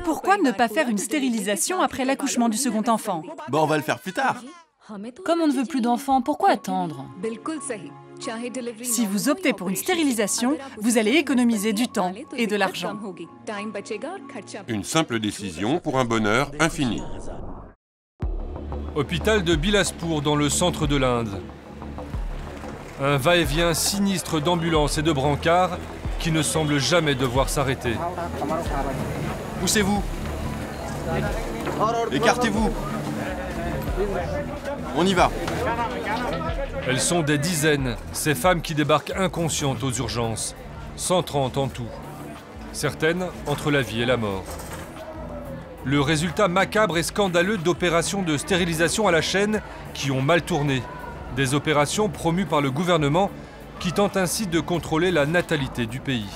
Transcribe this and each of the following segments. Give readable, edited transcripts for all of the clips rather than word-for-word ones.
Pourquoi ne pas faire une stérilisation après l'accouchement du second enfant? Bon, on va le faire plus tard. Comme on ne veut plus d'enfants, pourquoi attendre? Si vous optez pour une stérilisation, vous allez économiser du temps et de l'argent. Une simple décision pour un bonheur infini. Hôpital de Bilaspur dans le centre de l'Inde. Un va-et-vient sinistre d'ambulances et de brancards qui ne semble jamais devoir s'arrêter. Poussez-vous. Écartez-vous. On y va. Elles sont des dizaines, ces femmes qui débarquent inconscientes aux urgences. 130 en tout. Certaines entre la vie et la mort. Le résultat macabre et scandaleux d'opérations de stérilisation à la chaîne qui ont mal tourné. Des opérations promues par le gouvernement qui tentent ainsi de contrôler la natalité du pays.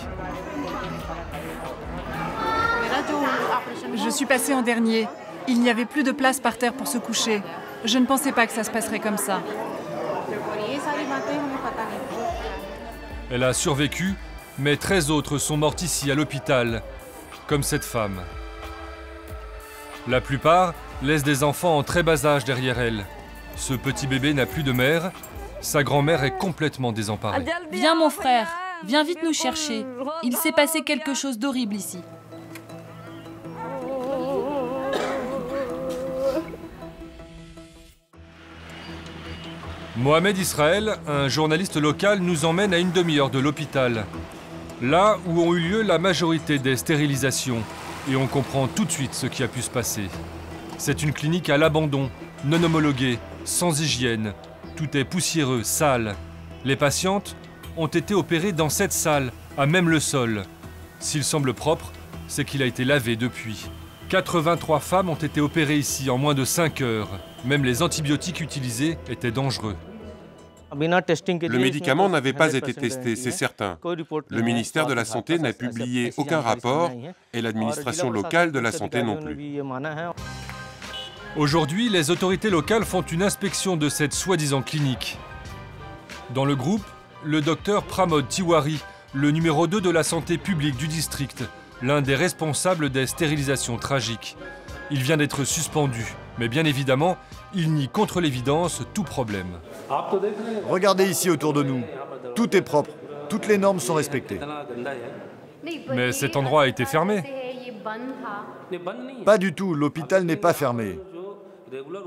Je suis passée en dernier. Il n'y avait plus de place par terre pour se coucher. Je ne pensais pas que ça se passerait comme ça. Elle a survécu, mais 13 autres sont mortes ici à l'hôpital, comme cette femme. La plupart laissent des enfants en très bas âge derrière elle. Ce petit bébé n'a plus de mère, sa grand-mère est complètement désemparée. Viens mon frère, viens vite nous chercher. Il s'est passé quelque chose d'horrible ici. Mohamed Israël, un journaliste local, nous emmène à une demi-heure de l'hôpital. Là où ont eu lieu la majorité des stérilisations. Et on comprend tout de suite ce qui a pu se passer. C'est une clinique à l'abandon, non homologuée, sans hygiène. Tout est poussiéreux, sale. Les patientes ont été opérées dans cette salle, à même le sol. S'il semble propre, c'est qu'il a été lavé depuis. 83 femmes ont été opérées ici en moins de 5 heures. Même les antibiotiques utilisés étaient dangereux. Le médicament n'avait pas été testé, c'est certain. Le ministère de la Santé n'a publié aucun rapport et l'administration locale de la Santé non plus. Aujourd'hui, les autorités locales font une inspection de cette soi-disant clinique. Dans le groupe, le docteur Pramod Tiwari, le numéro 2 de la santé publique du district, l'un des responsables des stérilisations tragiques. Il vient d'être suspendu, mais bien évidemment, il nie contre l'évidence tout problème. Regardez ici autour de nous. Tout est propre. Toutes les normes sont respectées. Mais cet endroit a été fermé. Pas du tout, l'hôpital n'est pas fermé.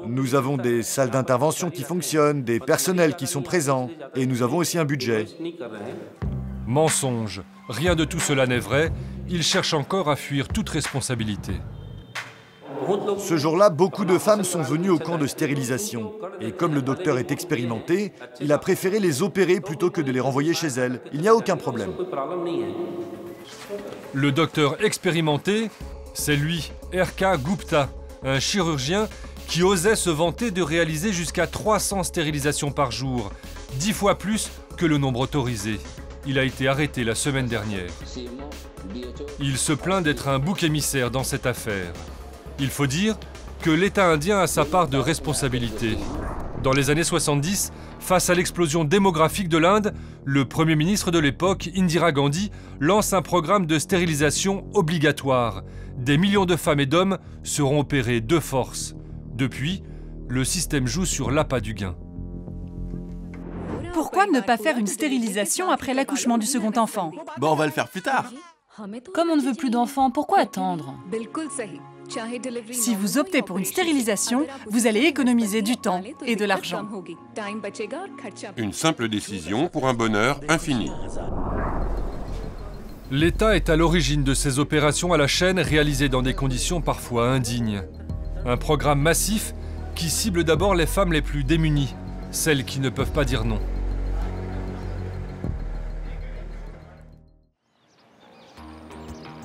Nous avons des salles d'intervention qui fonctionnent, des personnels qui sont présents, et nous avons aussi un budget. Mensonge. Rien de tout cela n'est vrai. Il cherche encore à fuir toute responsabilité. Ce jour-là, beaucoup de femmes sont venues au camp de stérilisation. Et comme le docteur est expérimenté, il a préféré les opérer plutôt que de les renvoyer chez elles. Il n'y a aucun problème. Le docteur expérimenté, c'est lui, R.K. Gupta, un chirurgien qui osait se vanter de réaliser jusqu'à 300 stérilisations par jour, 10 fois plus que le nombre autorisé. Il a été arrêté la semaine dernière. Il se plaint d'être un bouc émissaire dans cette affaire. Il faut dire que l'État indien a sa part de responsabilité. Dans les années 70, face à l'explosion démographique de l'Inde, le Premier ministre de l'époque, Indira Gandhi, lance un programme de stérilisation obligatoire. Des millions de femmes et d'hommes seront opérés de force. Depuis, le système joue sur l'appât du gain. Pourquoi ne pas faire une stérilisation après l'accouchement du second enfant? Bon, on va le faire plus tard. Comme on ne veut plus d'enfants, pourquoi attendre? Si vous optez pour une stérilisation, vous allez économiser du temps et de l'argent. Une simple décision pour un bonheur infini. L'État est à l'origine de ces opérations à la chaîne réalisées dans des conditions parfois indignes. Un programme massif qui cible d'abord les femmes les plus démunies, celles qui ne peuvent pas dire non.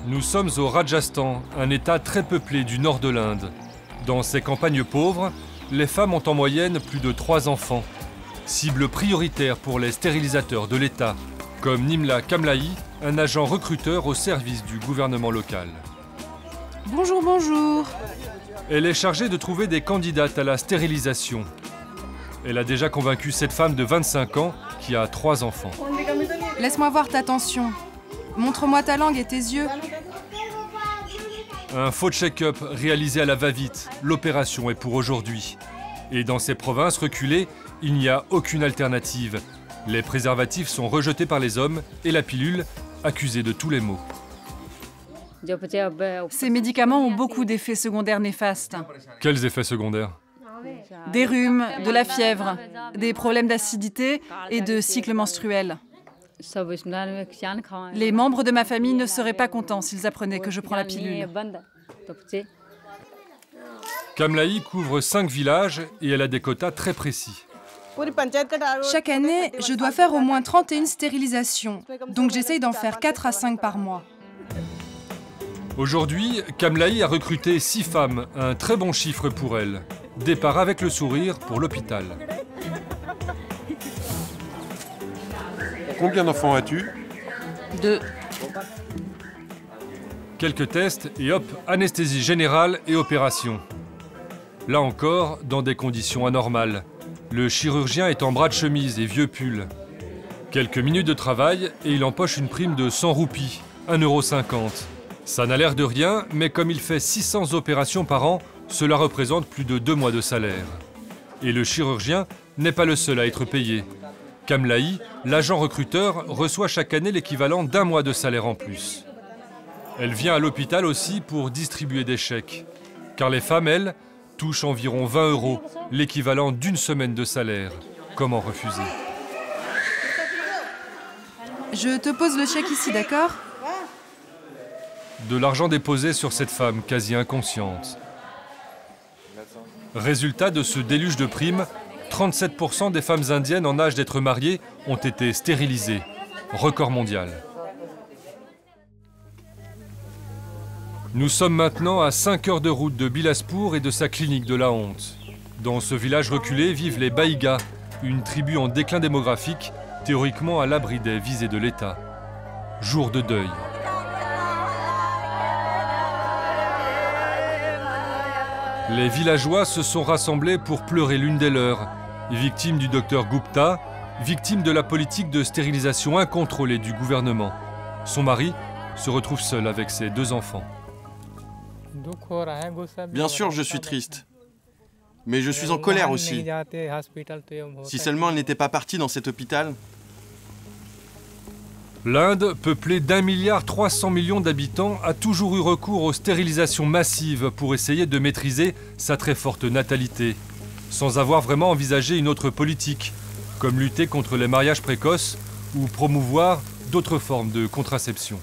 Nous sommes au Rajasthan, un État très peuplé du nord de l'Inde. Dans ces campagnes pauvres, les femmes ont en moyenne plus de 3 enfants. Cible prioritaire pour les stérilisateurs de l'État, comme Nimla Kamlaï, un agent recruteur au service du gouvernement local. Bonjour, bonjour. Elle est chargée de trouver des candidates à la stérilisation. Elle a déjà convaincu cette femme de 25 ans qui a 3 enfants. Laisse-moi voir ta tension. Montre-moi ta langue et tes yeux. Un faux check-up réalisé à la va-vite, l'opération est pour aujourd'hui. Et dans ces provinces reculées, il n'y a aucune alternative. Les préservatifs sont rejetés par les hommes et la pilule accusée de tous les maux. Ces médicaments ont beaucoup d'effets secondaires néfastes. Quels effets secondaires? Des rhumes, de la fièvre, des problèmes d'acidité et de cycle menstruel. Les membres de ma famille ne seraient pas contents s'ils apprenaient que je prends la pilule. Kamlaï couvre 5 villages et elle a des quotas très précis. Chaque année, je dois faire au moins 31 stérilisations, donc j'essaye d'en faire 4 à 5 par mois. Aujourd'hui, Kamlaï a recruté 6 femmes, un très bon chiffre pour elle. Départ avec le sourire pour l'hôpital. Combien d'enfants as-tu? 2. Quelques tests et hop, anesthésie générale et opération. Là encore, dans des conditions anormales. Le chirurgien est en bras de chemise et vieux pull. Quelques minutes de travail et il empoche une prime de 100 roupies, 1,50 €. Ça n'a l'air de rien, mais comme il fait 600 opérations par an, cela représente plus de 2 mois de salaire. Et le chirurgien n'est pas le seul à être payé. Kamlaï, l'agent recruteur, reçoit chaque année l'équivalent d'1 mois de salaire en plus. Elle vient à l'hôpital aussi pour distribuer des chèques. Car les femmes, elles, touchent environ 20 €, l'équivalent d'1 semaine de salaire. Comment refuser? Je te pose le chèque ici, d'accord? De l'argent déposé sur cette femme quasi inconsciente. Résultat de ce déluge de primes, 37% des femmes indiennes en âge d'être mariées ont été stérilisées. Record mondial. Nous sommes maintenant à 5 heures de route de Bilaspur et de sa clinique de la honte. Dans ce village reculé vivent les Baïgas, une tribu en déclin démographique, théoriquement à l'abri des visées de l'État. Jour de deuil. Les villageois se sont rassemblés pour pleurer l'une des leurs, victime du docteur Gupta, victime de la politique de stérilisation incontrôlée du gouvernement. Son mari se retrouve seul avec ses 2 enfants. Bien sûr, je suis triste. Mais je suis en colère aussi. Si seulement elle n'était pas partie dans cet hôpital. L'Inde, peuplée d'1,3 milliard d'habitants, a toujours eu recours aux stérilisations massives pour essayer de maîtriser sa très forte natalité, sans avoir vraiment envisagé une autre politique, comme lutter contre les mariages précoces ou promouvoir d'autres formes de contraception.